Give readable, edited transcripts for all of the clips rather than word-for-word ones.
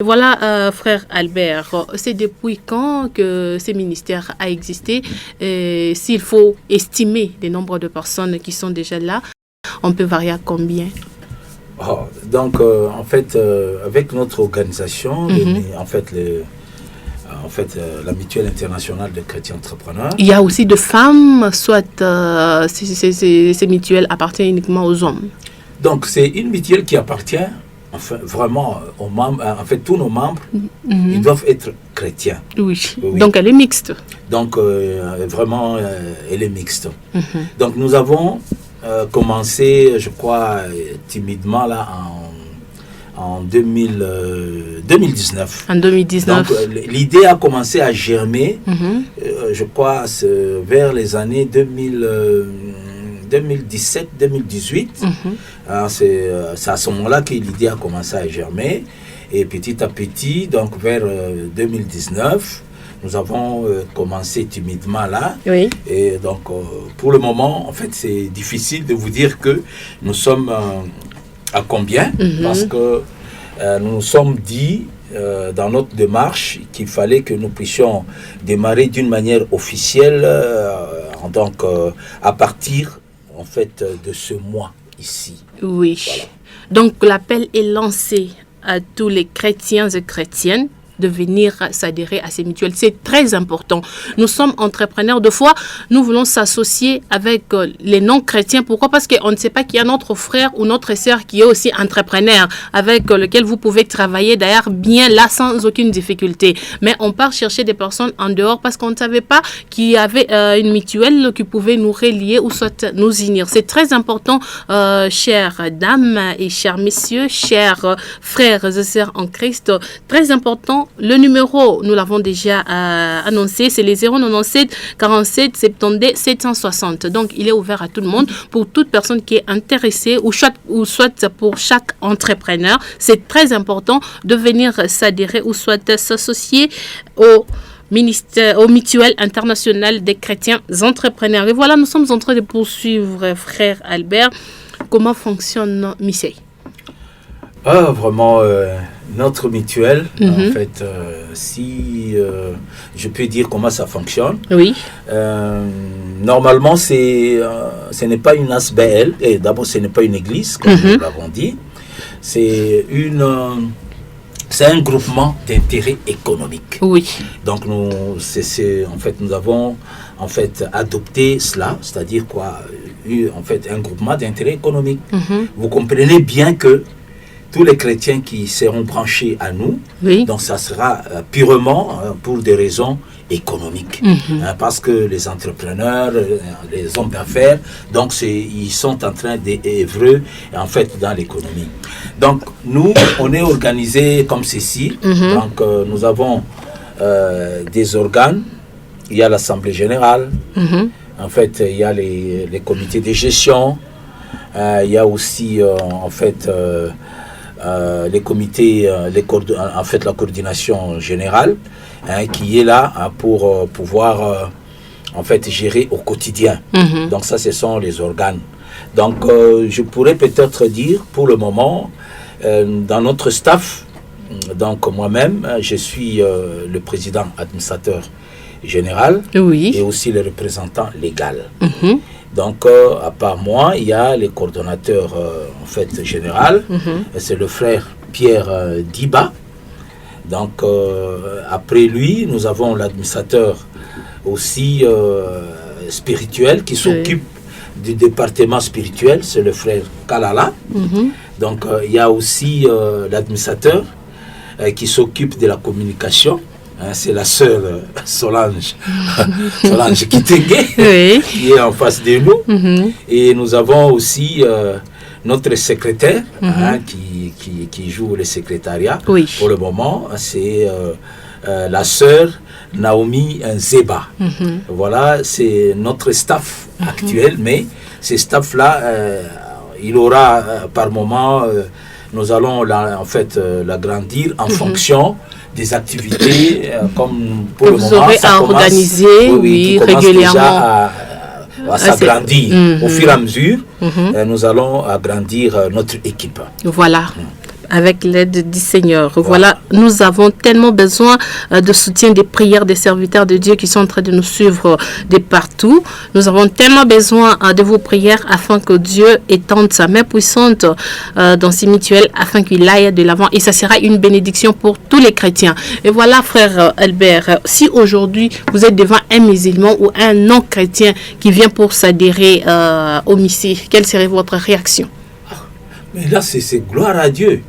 Voilà, frère Albert, c'est depuis quand que ce ministère a existé? S'il faut estimer le nombre de personnes qui sont déjà là, on peut varier à combien? Donc, en fait, avec notre organisation, la Mutuelle internationale des chrétiens entrepreneurs. Il y a aussi de femmes, soit ces mutuelles appartiennent uniquement aux hommes? Donc, c'est une mutuelle qui appartient vraiment aux membres. En fait, tous nos membres, ils doivent être chrétiens. Oui. Donc, elle est mixte. Donc, vraiment, elle est mixte. Donc, nous avons commencé, je crois, timidement là en 2019. En 2019. Donc, l'idée a commencé à germer, je crois, vers les années 2017-2018. C'est à ce moment-là que l'idée a commencé à germer. Et petit à petit, donc vers 2019, nous avons commencé timidement là. Oui. Et donc, pour le moment, en fait, c'est difficile de vous dire que nous sommes à combien, parce que nous nous sommes dit dans notre démarche qu'il fallait que nous puissions démarrer d'une manière officielle, donc à partir en fait de ce mois ici. Oui. Voilà. Donc l'appel est lancé à tous les chrétiens et chrétiennes de venir s'adhérer à ces mutuelles. C'est très important. Nous sommes entrepreneurs. De fois, nous voulons s'associer avec les non-chrétiens. Pourquoi? Parce qu'on ne sait pas qu'il y a notre frère ou notre sœur qui est aussi entrepreneur, avec lequel vous pouvez travailler d'ailleurs bien là sans aucune difficulté. Mais on part chercher des personnes en dehors parce qu'on ne savait pas qu'il y avait une mutuelle qui pouvait nous relier ou soit nous unir. C'est très important, chères dames et chers messieurs, chers frères et sœurs en Christ. Très important. Le numéro, nous l'avons déjà annoncé, c'est les 097 47 72 760. Donc, il est ouvert à tout le monde pour toute personne qui est intéressée ou soit pour chaque entrepreneur. C'est très important de venir s'adhérer ou soit s'associer au mutuelle internationale des chrétiens entrepreneurs. Et voilà, nous sommes en train de poursuivre, frère Albert. Comment fonctionne MICEI? Vraiment, notre mutuelle, en fait, si je peux dire comment ça fonctionne. Oui. Normalement, ce n'est pas une ASBL, et d'abord, ce n'est pas une église, comme nous l'avons dit. C'est un groupement d'intérêt économique. Oui. Donc, nous avons adopté cela, c'est-à-dire quoi, en fait, un groupement d'intérêt économique. Vous comprenez bien que tous les chrétiens qui seront branchés à nous, donc ça sera purement pour des raisons économiques. Parce que les entrepreneurs, les hommes d'affaires, donc ils sont en train d'œuvrer en fait dans l'économie. Donc nous, on est organisés comme ceci. Donc nous avons des organes. Il y a l'Assemblée générale. En fait, il y a les comités de gestion. Il y a aussi les comités, la coordination générale, qui est là pour pouvoir gérer au quotidien. Donc ça, ce sont les organes. Donc je pourrais peut-être dire pour le moment, dans notre staff, donc moi-même, je suis le président administrateur général et aussi le représentant légal. Donc, à part moi, il y a les coordonnateurs général. C'est le frère Pierre Diba. Donc, après lui, nous avons l'administrateur aussi spirituel qui s'occupe du département spirituel. C'est le frère Kalala. Donc, il y a aussi l'administrateur qui s'occupe de la communication. C'est la sœur Solange Kitenge, qui est en face de nous. Et nous avons aussi notre secrétaire qui joue le secrétariat. Pour le moment, c'est la sœur Naomi Nzeba. Voilà, c'est notre staff actuel, mais ce staff-là, il aura par moment, nous allons l'agrandir en fonction des activités comme pour le moment. Vous aurez à organiser régulièrement. À s'agrandir. Au fur et à mesure, nous allons agrandir notre équipe. Voilà. Avec l'aide du Seigneur. Voilà, nous avons tellement besoin de soutien, des prières des serviteurs de Dieu qui sont en train de nous suivre de partout. Nous avons tellement besoin de vos prières afin que Dieu étende sa main puissante dans ces mutuelles afin qu'il aille de l'avant. Et ça sera une bénédiction pour tous les chrétiens. Et voilà, frère Albert, si aujourd'hui vous êtes devant un musulman ou un non-chrétien qui vient pour s'adhérer au Missé, quelle serait votre réaction? Mais là, c'est gloire à Dieu.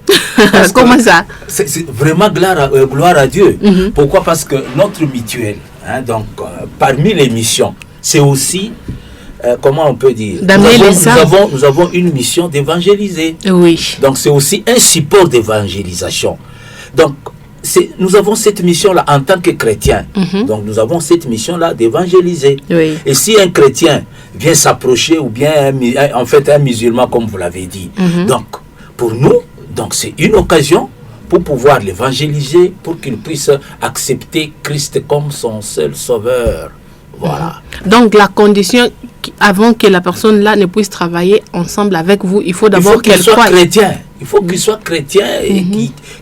Comment ça? C'est vraiment gloire à Dieu. Pourquoi? Parce que notre mutuelle, donc, parmi les missions, c'est aussi, comment on peut dire, nous avons une mission d'évangéliser. Oui. Donc, c'est aussi un support d'évangélisation. Donc, nous avons cette mission-là en tant que chrétiens. Donc, nous avons cette mission-là d'évangéliser. Oui. Et si un chrétien vient s'approcher, ou bien en fait un musulman, comme vous l'avez dit, donc, pour nous, donc c'est une occasion pour pouvoir l'évangéliser, pour qu'il puisse accepter Christ comme son seul sauveur. Voilà. Donc, la condition, avant que la personne-là ne puisse travailler ensemble avec vous, il faut d'abord qu'elle soit chrétien. Il faut qu'il soit chrétien et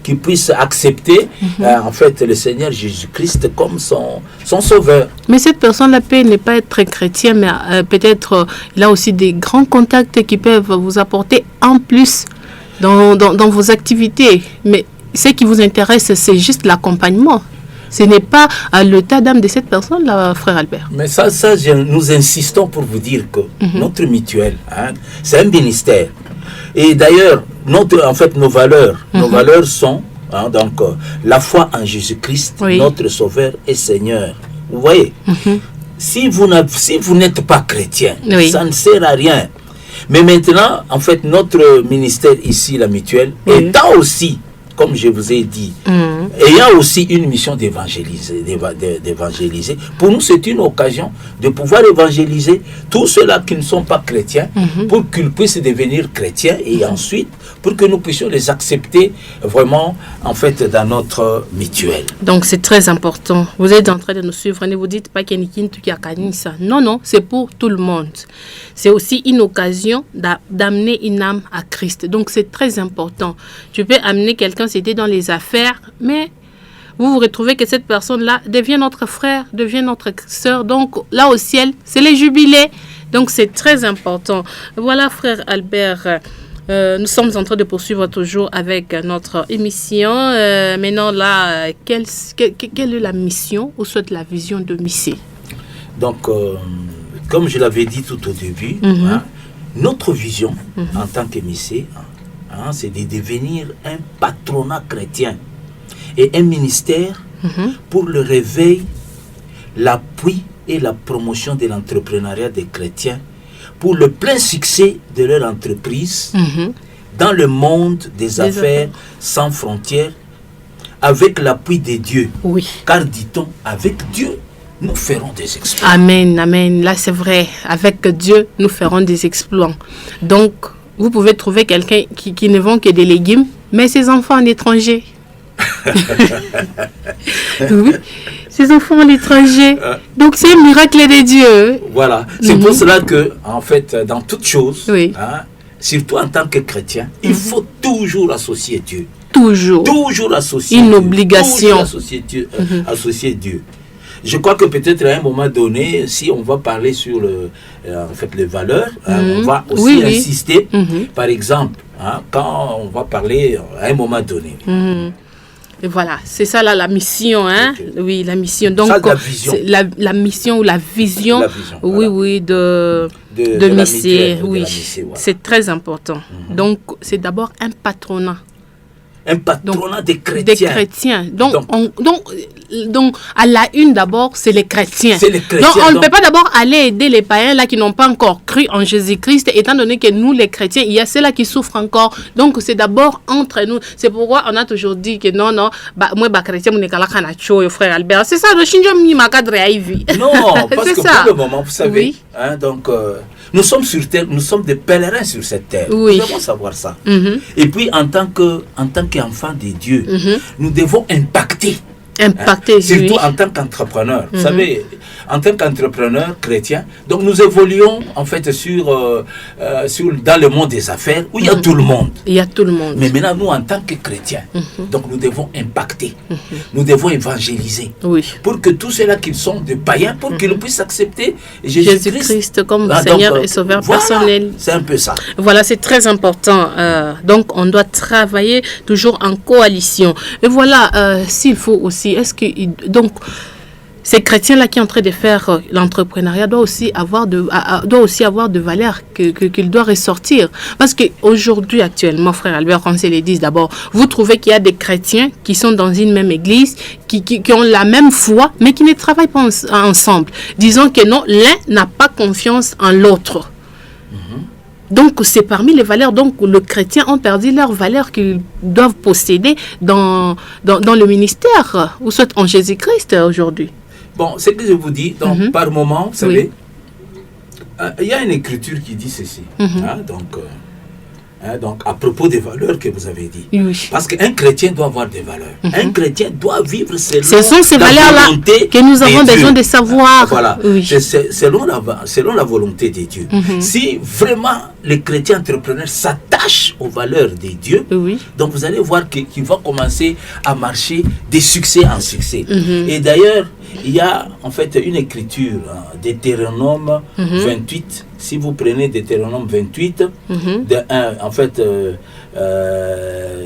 qu'il puisse accepter en fait le Seigneur Jésus-Christ comme son sauveur. Mais cette personne-là peut ne pas être chrétien, mais peut-être il a aussi des grands contacts qui peuvent vous apporter en plus dans vos activités. Mais ce qui vous intéresse, c'est juste l'accompagnement. Ce n'est pas l'état d'âme de cette personne-là, frère Albert. Mais ça nous insistons pour vous dire que notre mutuelle, c'est un ministère. Et d'ailleurs, nos valeurs sont donc la foi en Jésus-Christ, notre Sauveur et Seigneur. Vous voyez, si vous n'êtes pas chrétien, ça ne sert à rien. Mais maintenant, en fait, notre ministère ici, la mutuelle, étant aussi, comme je vous ai dit, ayant aussi une mission d'évangéliser. Pour nous, c'est une occasion de pouvoir évangéliser tous ceux-là qui ne sont pas chrétiens, pour qu'ils puissent devenir chrétiens et ensuite pour que nous puissions les accepter vraiment, en fait, dans notre mutuelle. Donc, c'est très important. Vous êtes en train de nous suivre. Ne vous dites pas qu'il y a ça. Non, c'est pour tout le monde. C'est aussi une occasion d'amener une âme à Christ. Donc, c'est très important. Tu peux amener quelqu'un, c'était dans les affaires, mais vous retrouvez que cette personne-là devient notre frère, devient notre sœur. Donc, là au ciel, c'est les jubilés. Donc, c'est très important. Voilà, frère Albert. Nous sommes en train de poursuivre toujours avec notre émission. Maintenant, là, quelle est la mission ou soit la vision de Missé? Donc, comme je l'avais dit tout au début, notre vision en tant que Missé, c'est de devenir un patronat chrétien et un ministère pour le réveil, l'appui et la promotion de l'entrepreneuriat des chrétiens, pour le plein succès de leur entreprise dans le monde des affaires sans frontières, avec l'appui de Dieu. Oui. Car dit-on, avec Dieu, nous ferons des exploits. Amen, amen. Là, c'est vrai. Avec Dieu, nous ferons des exploits. Donc, vous pouvez trouver quelqu'un qui ne vend que des légumes, mais ses enfants en étranger. Oui, ses enfants à l'étranger. Donc c'est un miracle de Dieu. Voilà, c'est pour cela que, en fait, dans toute chose, surtout en tant que chrétien, il faut toujours associer Dieu. Toujours associer une Dieu. obligation. Toujours associer Dieu. Je crois que peut-être à un moment donné, si on va parler sur en fait, les valeurs, on va aussi insister, par exemple, quand on va parler à un moment donné. Et voilà, c'est ça là, la mission, hein? Okay. Oui, la mission. Donc, ça, la vision. La mission ou la vision, oui, de Missé. Oui, voilà. C'est très important. Donc, c'est d'abord un patronat. Un patronat des chrétiens. Des chrétiens. Donc, à la une d'abord, c'est les chrétiens. Donc, on ne peut pas d'abord aller aider les païens là qui n'ont pas encore cru en Jésus-Christ, étant donné que nous, les chrétiens, il y a ceux-là qui souffrent encore. Donc, c'est d'abord entre nous. C'est pourquoi on a toujours dit que non, moi, chrétien, je ne suis pas frère Albert. C'est ça, le Shinjom Nimakadre Aïvi. Non, parce que pour le moment, vous savez, donc, nous sommes sur terre, nous sommes des pèlerins sur cette terre. Nous devons savoir ça. Et puis, en tant qu'enfants de Dieu, nous devons impacter Impacter, surtout en tant qu'entrepreneur. Vous savez, en tant qu'entrepreneur chrétien, donc nous évoluons en fait dans le monde des affaires où il y a tout le monde. Il y a tout le monde. Mais maintenant, nous, en tant que chrétiens, donc nous devons impacter, nous devons évangéliser. Oui. Pour que tous ceux-là qui sont des païens, pour qu'ils puissent accepter Jésus-Christ comme Seigneur et Sauveur personnel. C'est un peu ça. Voilà, c'est très important. Donc, on doit travailler toujours en coalition. Et voilà, s'il faut aussi, donc, ces chrétiens-là qui sont en train de faire l'entrepreneuriat doivent aussi avoir de valeurs qu'il doit ressortir. Parce qu'aujourd'hui, actuellement, frère Albert, on se le dit d'abord, vous trouvez qu'il y a des chrétiens qui sont dans une même église, qui ont la même foi, mais qui ne travaillent pas ensemble. Disons que non, l'un n'a pas confiance en l'autre. Donc, c'est parmi les valeurs. Donc, les chrétiens ont perdu leurs valeurs qu'ils doivent posséder dans le ministère, ou soit en Jésus-Christ aujourd'hui. Bon, c'est que je vous dis, donc, par moment, vous savez, il y a une écriture qui dit ceci. Donc, à propos des valeurs que vous avez dit. Oui. Parce qu'un chrétien doit avoir des valeurs. Un chrétien doit vivre selon ce sont ces valeurs-là que nous avons besoin de savoir. Voilà. Oui. C'est selon la volonté de Dieu. Si vraiment le chrétien entrepreneur s'attache aux valeurs de Dieu, donc vous allez voir qu'il va commencer à marcher de succès en succès. Et d'ailleurs, il y a en fait une écriture, Deutéronome 28. Si vous prenez Deutéronome 28, en fait,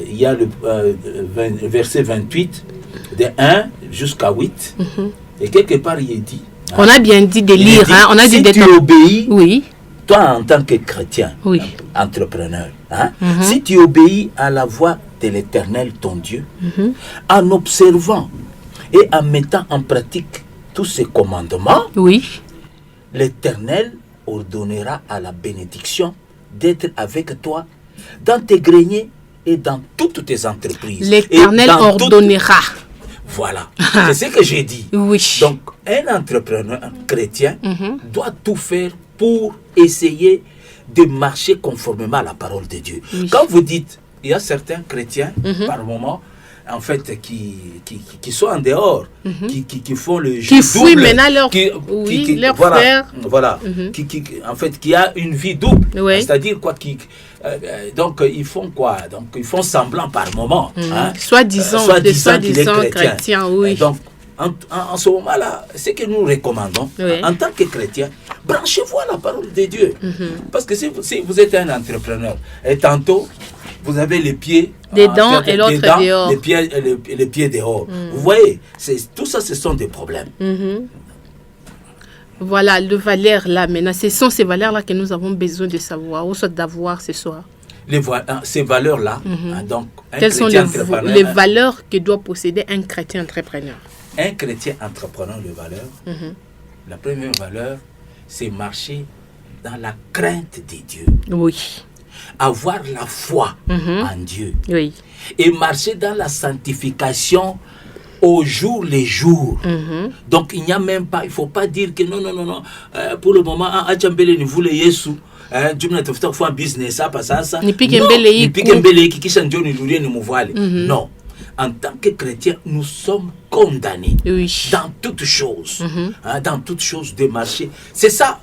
il y a le verset 28, de 1 jusqu'à 8. Et quelque part, il est dit. On a bien dit de lire. On a si dit tu obéis, oui. toi en tant que chrétien, entrepreneur, si tu obéis à la voix de l'Éternel, ton Dieu, en observant et en mettant en pratique tous ces commandements, l'Éternel ordonnera à la bénédiction d'être avec toi dans tes greniers et dans toutes tes entreprises. L'Éternel ordonnera. Voilà, c'est ce que j'ai dit. Oui. Donc, un entrepreneur chrétien doit tout faire pour essayer de marcher conformément à la parole de Dieu. Quand vous dites, il y a certains chrétiens, par moment, en fait, qui sont en dehors, qui font le jeu qui fouillent double, maintenant leur frère. Voilà, en fait, qui a une vie double. C'est-à-dire quoi, donc ils font quoi? Donc ils font semblant par moment. Soi-disant chrétiens, oui. Donc, en ce moment-là, ce que nous recommandons, en tant que chrétien, branchez-vous à la parole de Dieu. Parce que si vous êtes un entrepreneur, et tantôt, vous avez les pieds dedans et l'autre dehors. Les pieds dehors. Vous voyez, tout ça, ce sont des problèmes. Voilà, le valeur là maintenant, ce sont ces valeurs-là que nous avons besoin de savoir, ou soit d'avoir ce soir. Ces valeurs-là, donc, quelles sont les valeurs que doit posséder un chrétien entrepreneur? Un chrétien entrepreneur de valeurs, la première valeur, c'est marcher dans la crainte de Dieu. Oui. Avoir la foi en Dieu. Oui. Et marcher dans la sanctification au jour les jours. Donc il n'y a même pas, il ne faut pas dire que non, pour le moment, Adjambele ne voulait Yesu. Non. En tant que chrétien, nous sommes condamnés dans toutes choses, dans toutes choses de marcher. C'est ça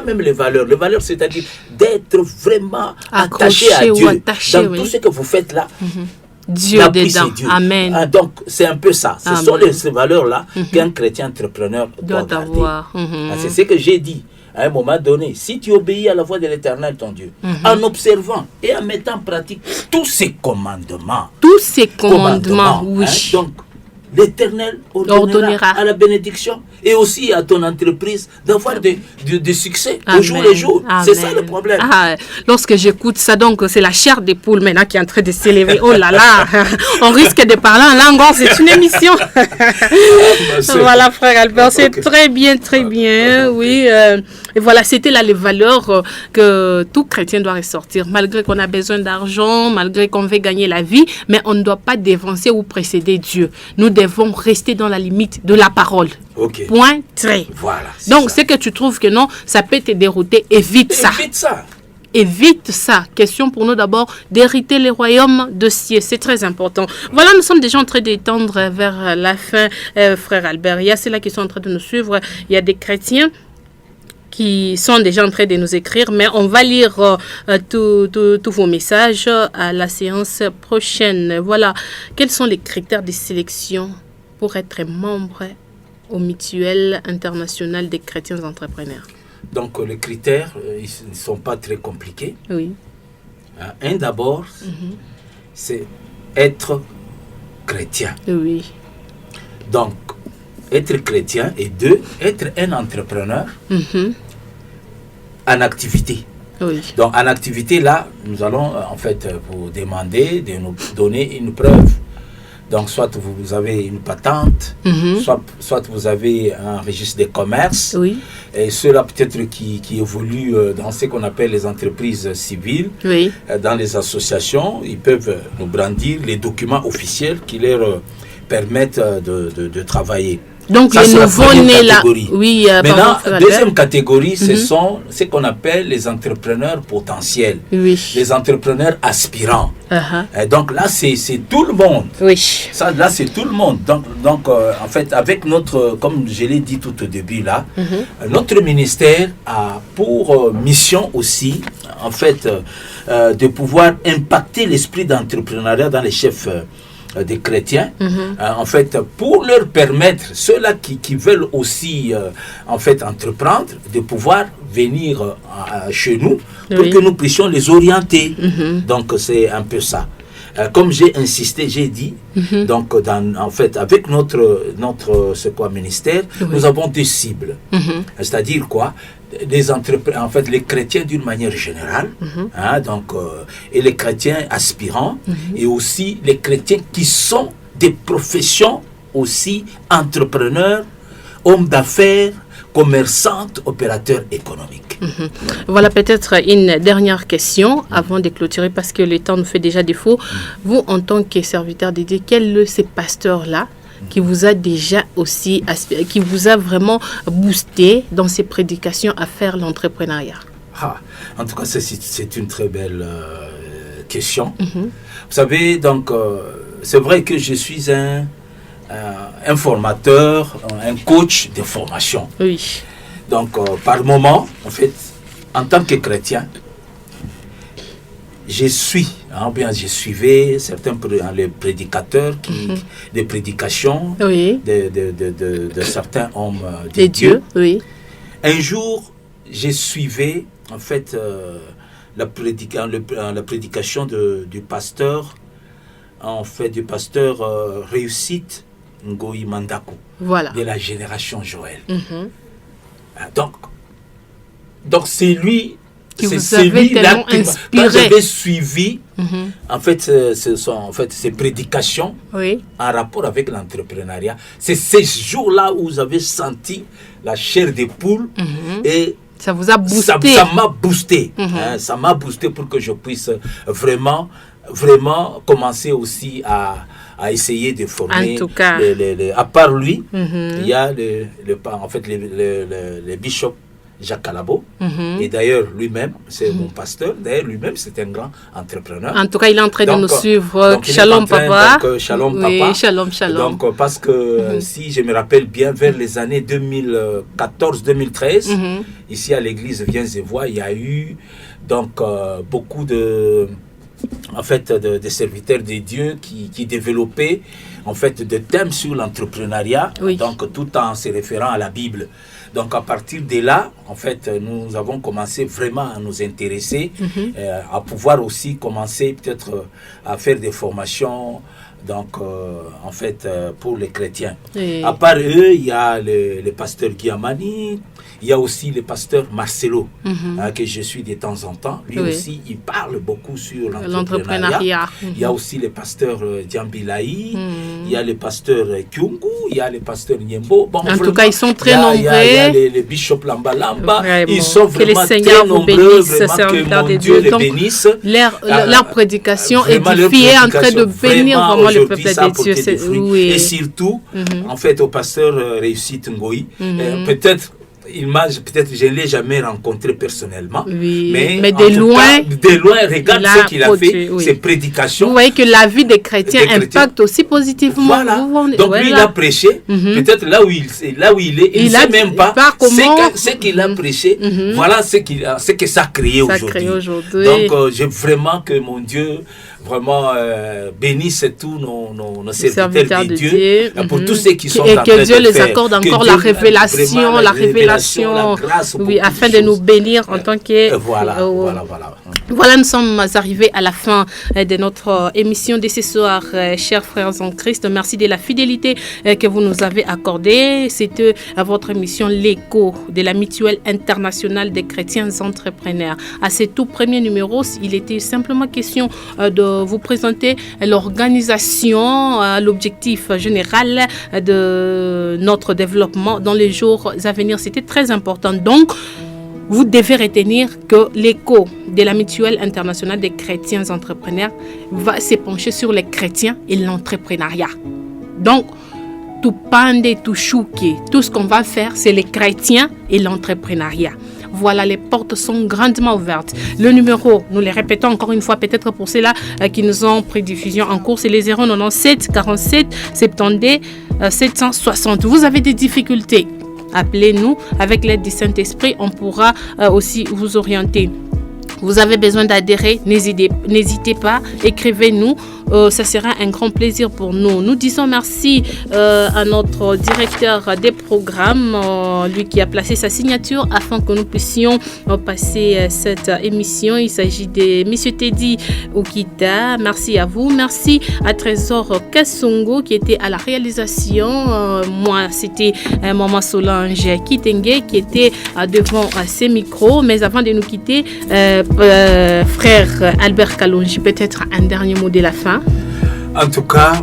même les valeurs. Les valeurs, c'est-à-dire d'être vraiment attaché à Dieu. Dans tout ce que vous faites là, Dieu dedans. Dieu. Amen. Donc, c'est un peu ça. Ce sont ces valeurs-là qu'un chrétien entrepreneur doit avoir. C'est ce que j'ai dit. À un moment donné, si tu obéis à la voix de l'Éternel, ton Dieu, en observant et en mettant en pratique tous ces commandements. Oui. Donc, l'Éternel ordonnera à la bénédiction et aussi à ton entreprise d'avoir de succès au jour le jour. C'est ça le problème. Lorsque j'écoute ça, donc c'est la chair des poules maintenant qui est en train de s'élever. Oh là là, on risque de parler en langue, c'est une émission. Voilà, frère Albert, c'est très bien, oui. Et voilà, c'était là les valeurs que tout chrétien doit ressortir. Malgré qu'on a besoin d'argent, malgré qu'on veut gagner la vie, mais on ne doit pas dévancer ou précéder Dieu. Nous devons rester dans la limite de la parole. Point, trait. Voilà. Donc, c'est que tu trouves que non, ça peut te dérouter, évite ça. évite ça. Question pour nous d'abord d'hériter les royaumes de cieux. C'est très important. Voilà, nous sommes déjà en train d'étendre vers la fin, frère Albert. Il y a ceux-là qui sont en train de nous suivre. Il y a des chrétiens qui sont déjà en train de nous écrire, mais on va lire tous vos messages à la séance prochaine. Voilà. Quels sont les critères de sélection pour être membre au Mutuelle internationale des chrétiens entrepreneurs? Donc, les critères, ils ne sont pas très compliqués. Oui. Un d'abord, c'est être chrétien. Oui. Donc, être chrétien, et deux, être un entrepreneur en activité. Oui. Donc, en activité, là, nous allons en fait vous demander de nous donner une preuve. Donc, soit vous avez une patente, soit vous avez un registre de commerce. Oui. Et ceux-là, peut-être, qui évoluent dans ce qu'on appelle les entreprises civiles, Oui. dans les associations, ils peuvent nous brandir les documents officiels qui leur permettent de travailler. Donc, ça, les nouveaux-nés là. Oui, maintenant, pardon, deuxième catégorie, ce sont ce qu'on appelle les entrepreneurs potentiels, oui. les entrepreneurs aspirants. Et donc là, c'est tout le monde. Oui. Ça, là, c'est tout le monde. Donc en fait, avec notre, comme je l'ai dit tout au début là, notre ministère a pour mission aussi, en fait, de pouvoir impacter l'esprit d'entrepreneuriat dans les chefs des chrétiens, en fait, pour leur permettre, ceux-là qui veulent aussi, en fait, entreprendre, de pouvoir venir chez nous pour que nous puissions les orienter. Donc, c'est un peu ça. Comme j'ai insisté, j'ai dit, donc, en fait, avec notre c'est quoi, ministère, nous avons deux cibles. C'est-à-dire quoi? Les entrepreneurs, en fait, les chrétiens d'une manière générale, donc, et les chrétiens aspirants, et aussi les chrétiens qui sont des professions aussi entrepreneurs, hommes d'affaires, commerçantes, opérateurs économiques. Voilà peut-être une dernière question avant de clôturer parce que le temps nous fait déjà défaut. Vous, en tant que serviteur de Dieu, quel est ce pasteur-là qui vous a déjà aussi, qui vous a vraiment boosté dans ses prédications à faire l'entrepreneuriat? En tout cas, c'est une très belle question. Vous savez, donc, c'est vrai que je suis un formateur, un coach de formation. Oui. Donc, par moment, en fait, en tant que chrétien, je suivais certains les prédicateurs, des prédications de certains hommes de Dieu. Oui. Un jour, je suivais en fait la prédication du pasteur, en fait du pasteur Réussite Ngoyi Mandako, voilà, de la génération Joël. Donc c'est lui qui vous avait tellement inspiré. J'avais suivi en fait ces prédications en rapport avec l'entrepreneuriat. C'est ces jours-là où vous avez senti la chair des poules et ça vous a boosté. Ça m'a boosté. Ça m'a boosté pour que je puisse vraiment commencer aussi à essayer de former. En tout cas. À part lui, il y a en fait les bishops Jacques Calabo, et d'ailleurs lui-même, c'est mon pasteur, d'ailleurs lui-même c'est un grand entrepreneur. En tout cas, il est en train de nous suivre. Shalom papa. Shalom papa. Shalom. Donc parce que si je me rappelle bien, vers les années 2014-2013, ici à l'église Viens-et-Vois, il y a eu donc beaucoup de serviteurs de Dieu qui développaient en fait des thèmes sur l'entrepreneuriat, donc tout en se référant à la Bible. Donc à partir de là, en fait, nous avons commencé vraiment à nous intéresser, à pouvoir aussi commencer peut-être à faire des formations, donc en fait pour les chrétiens. À part eux, il y a le pasteur Guiamani, il y a aussi le pasteur Marcelo, que je suis de temps en temps. Lui aussi, il parle beaucoup sur l'entrepreneuriat. Il y a aussi le pasteur Diambilaï, il y a le pasteur Kyungu, il y a le pasteur Niembo. Bon, en tout cas, ils sont très nombreux. Il y a les bishops Lamba Lamba. Ils sont vraiment très nombreux. Vraiment que mon Dieu les bénisse. Leur prédication édifiée en train de bénir vraiment le peuple de Dieu. Et surtout, en fait, au pasteur Réussite Ngoyi, peut-être peut-être je ne l'ai jamais rencontré personnellement, oui, mais de loin, regarde ce qu'il a fait, ses prédications. Vous voyez que la vie des chrétiens impacte aussi positivement. Voilà. Donc lui, il a prêché, peut-être là où il est, il ne sait même pas ce qu'il a prêché. Voilà ce que ça a créé aujourd'hui. Donc j'ai vraiment que mon Dieu vraiment bénisse tous nos serviteurs de Dieu, pour tous ceux qui sont en train de faire. Et que Dieu les accorde encore la révélation, la grâce, oui, afin de nous bénir en tant que... Voilà, nous sommes arrivés à la fin de notre émission de ce soir, chers frères en Christ. Merci de la fidélité que vous nous avez accordée. C'était votre émission L'écho de la Mutuelle internationale des chrétiens entrepreneurs. À ce tout premier numéro, il était simplement question de vous présenter l'organisation, l'objectif général de notre développement dans les jours à venir. C'était très important. Donc, vous devez retenir que l'écho de la Mutuelle internationale des chrétiens entrepreneurs va se pencher sur les chrétiens et l'entrepreneuriat. Donc, tout pande, tout chouqué, tout ce qu'on va faire, c'est les chrétiens et l'entrepreneuriat. Voilà, les portes sont grandement ouvertes. Le numéro, nous les répétons encore une fois, peut-être pour ceux-là qui nous ont pris diffusion en cours, c'est les 097 47 72 760. Vous avez des difficultés, appelez-nous. Avec l'aide du Saint-Esprit, on pourra aussi vous orienter. Vous avez besoin d'adhérer, n'hésitez pas, écrivez-nous, ça sera un grand plaisir pour nous. Nous disons merci à notre directeur des programmes, lui qui a placé sa signature afin que nous puissions passer cette émission. Il s'agit de M. Teddy Okita. Merci à vous. Merci à Trésor Kassongo qui était à la réalisation. Moi, c'était Maman Solange Kitenge qui était devant ces micros. Mais avant de nous quitter, frère Albert Kalonji, peut-être un dernier mot de la fin. En tout cas,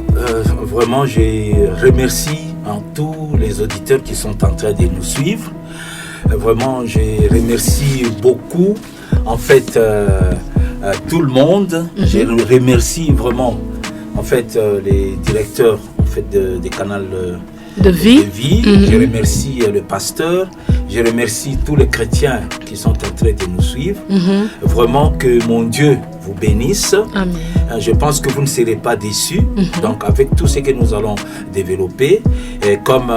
vraiment, je remercie tous les auditeurs qui sont en train de nous suivre. Vraiment, je remercie beaucoup, en fait, tout le monde. Je remercie vraiment, en fait, les directeurs, en fait, des canaux de vie. Je remercie le pasteur. Je remercie tous les chrétiens qui sont en train de nous suivre. Vraiment que mon Dieu vous bénisse. Amen. Je pense que vous ne serez pas déçus. Donc avec tout ce que nous allons développer, et comme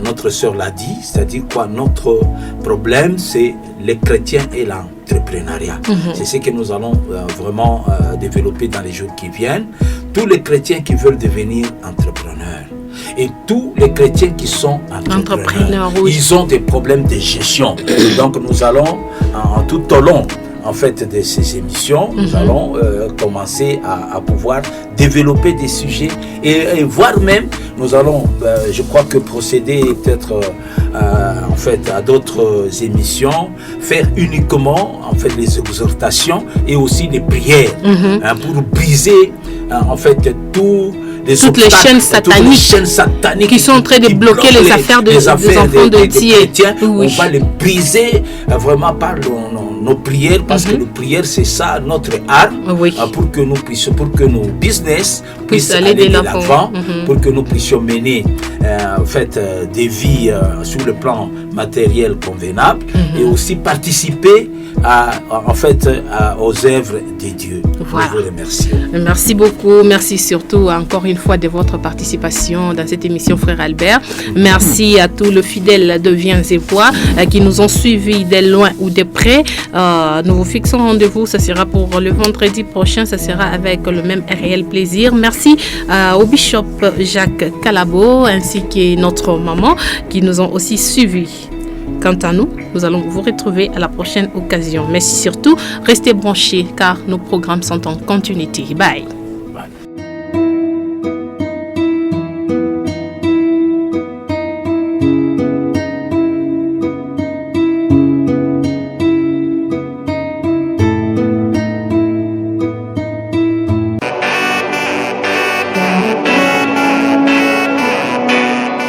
notre sœur l'a dit, c'est-à-dire quoi, notre problème c'est les chrétiens et l'entrepreneuriat. C'est ce que nous allons vraiment développer dans les jours qui viennent. Tous les chrétiens qui veulent devenir entrepreneurs. Et tous les chrétiens qui sont entrepreneurs, oui. Ils ont des problèmes de gestion. Donc nous allons, tout au long en fait, de ces émissions, nous allons commencer à pouvoir développer des sujets et voire même, nous allons, je crois que procéder peut-être en fait à d'autres émissions, faire uniquement en fait les exhortations et aussi les prières pour briser en fait toutes les chaînes sataniques qui sont en train de bloquer les affaires des enfants de Dieu. On va les briser vraiment par nos prières, parce que les prières c'est ça notre arme, pour que nous puissions, pour que nos business puissent aller de l'avant, pour que nous puissions mener en fait des vies sur le plan matériel convenable et aussi participer en fait aux œuvres de Dieu. Voilà. Je vous remercie. Merci beaucoup. Merci surtout encore une fois de votre participation dans cette émission, frère Albert. Merci à tous les fidèles de Viens et Voix qui nous ont suivis de loin ou de près. Nous vous fixons rendez-vous. Ça sera pour le vendredi prochain. Ça sera avec le même réel plaisir. Merci au bishop Jacques Calabo ainsi que notre maman qui nous ont aussi suivis. Quant à nous, nous allons vous retrouver à la prochaine occasion. Mais surtout, restez branchés car nos programmes sont en continuité. Bye.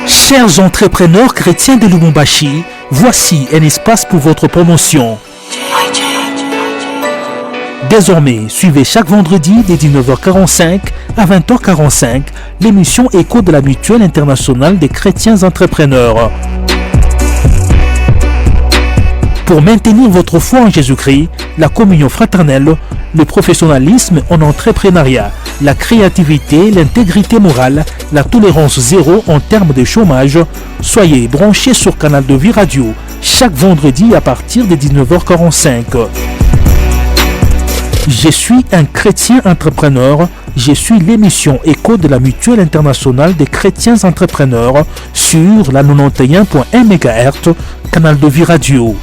Chers entrepreneurs chrétiens de Lubumbashi, voici un espace pour votre promotion. Désormais, suivez chaque vendredi de 19h45 à 20h45 l'émission Écho de la Mutuelle internationale des chrétiens entrepreneurs. Pour maintenir votre foi en Jésus-Christ, la communion fraternelle, le professionnalisme en entrepreneuriat, la créativité, l'intégrité morale, la tolérance zéro en termes de chômage, soyez branchés sur Canal de Vie Radio chaque vendredi à partir de 19h45. Je suis un chrétien entrepreneur. Je suis l'émission Écho de la Mutuelle internationale des chrétiens entrepreneurs sur la 91.1 MHz, Canal de Vie Radio.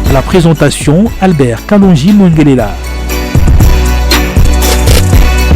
À la présentation, Albert Kalonji Mwengelela.